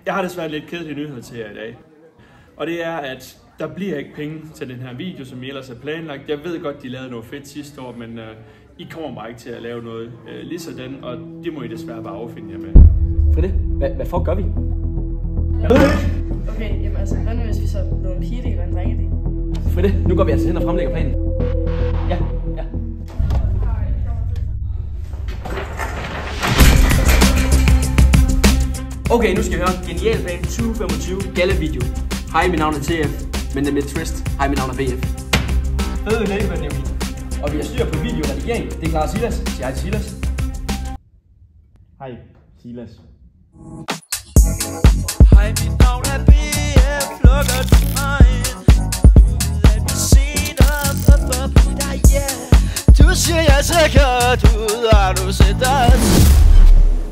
Jeg har desværre lidt kedelige nyheder til jer i dag. Og det er, at der bliver ikke penge til den her video, som I ellers er planlagt. Jeg ved godt, de lavede noget fedt sidste år, men I kommer bare ikke til at lave noget lige sådan, og det må I desværre bare affinde jer med. Fride, hvad fuck gør vi? Okay, jamen altså, hvad nu hvis vi så lavede en pigedel og en drengedel? Fride, nu går vi altså hen og fremlægger planen. Ja. Okay, nu skal vi høre Genial Plan 2025 Galla-video. Hej, mit navn er TF, men det er mit twist. Hej, mit navn er VF. Fede lægebøn, Emil. Og vi har styr på videoredigering. Det er klar Silas. Sig hej til Silas. Hej, Silas. Hej, mit navn er BF. Lukker du mig ind? Lad mig se dig op i dig, yeah. Du siger jeg sikkert ud, og du sætter.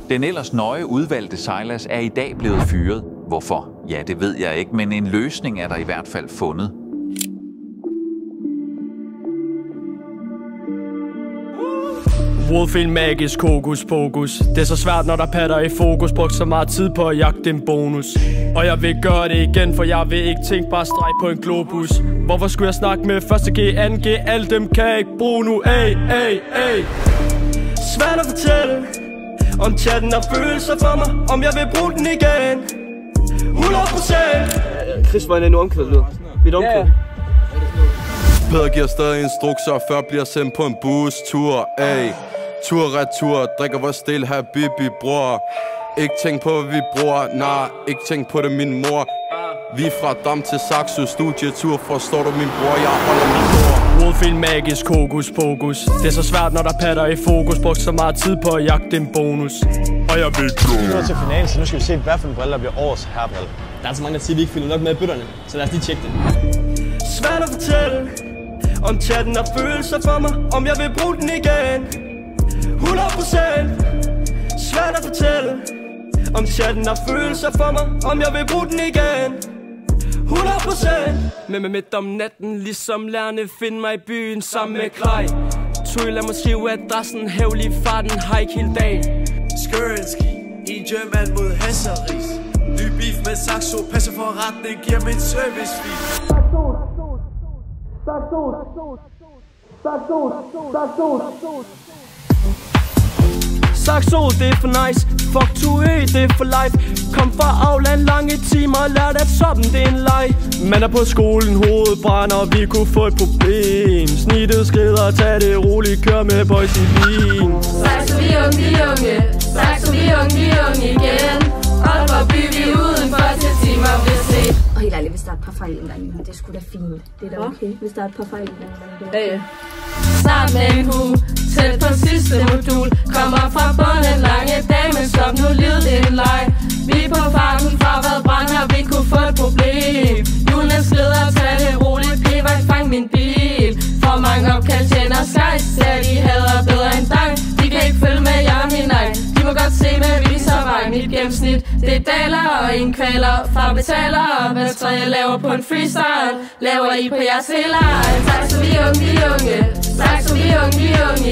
Den ellers nøje udvalgte Silas er i dag blevet fyret. Hvorfor? Ja, det ved jeg ikke, men en løsning er der i hvert fald fundet. Wolfing magisk hokus pokus. Det er så svært, når der patter i fokus. Brugt så meget tid på at jagte en bonus. Og jeg vil gøre det igen, for jeg vil ikke tænke bare streg på en globus. Hvorfor skulle jeg snakke med 1.G, 2G? Alle dem kan jeg ikke bruge nu. Svært at fortælle om chatten har følelser for mig, om jeg vil bruge den igen 100%. Chris, hvor er det nu omkvædet lyder? Mit omkvæd. Peder giver stadig instrukser, før bliver sendt på en bustur. Tur-retur, drikker vores stil habibi, bror. Ikke tænk på, hvad vi bruger, ikke tænk på det, min mor. Vi er fra Dam til Saxo, studietur, forstår du min bror, jeg holder min bror. Wolfing magisk hokus pokus. Det er så svært, når der patter i fokus. Brugt så meget tid på at jagte en bonus. Og jeg vil gå. Vi er til finalen, så nu skal vi se, hvad for en brille der bliver årets herrebrille. Der er så mange, der siger, at vi ikke finder nok med i bøtterne, så lad os lige tjekke det. Svært at fortælle om chatten har følelser for mig, om jeg vil bruge den igen 100%. Svært at fortælle om chatten har følelser for mig, om jeg vil bruge den igen 100%. Men midt om natten, ligesom lærerne, find mig i byen sammen med Klej. Lad mig skrive adressen, hævlig farten, hike hele dagen. Skørenski i German mod Hasseris. Ny beef med Saxo, passer forretning, giver min service-fee. Saxo, det er for nice. Fuck 2E, det er for life. Kom fra afland lange timer og lærte at toppen, det er en leg. Man er på skolen, hovedet brænder, og vi kunne få et problem. Snittet skrider, tag det roligt, kør med boys i bilen. Saxo, vi unge Saxo, vi unge igen. Aalborg by, vi udenfor til timer, hvis det. Og helt ærligt, hvis der er et par fejl engang, det er sgu da fint. Det er da okay, hvis der er et par fejl engang. Ja. Start med en hue, tæt på sidste modul. Kommer fra bunden, lange dage, men stop nu, livet det er en leg. Vi er på farten fra hvad brænder, vi kunne få et problem. Julen skrider, tag det roligt, p-vagt, fang min bil. For mange opkald tjener skies, ser de hader bedre end dig. De kan ikke følge med, jeg er min egen. De må godt se med viservej, mit gennemsnit. Det er daler og en kvaler, far betaler. Hvad tredje laver på en freestyle, laver I på jeres hælder. Saxo, vi unge Saxo, vi unge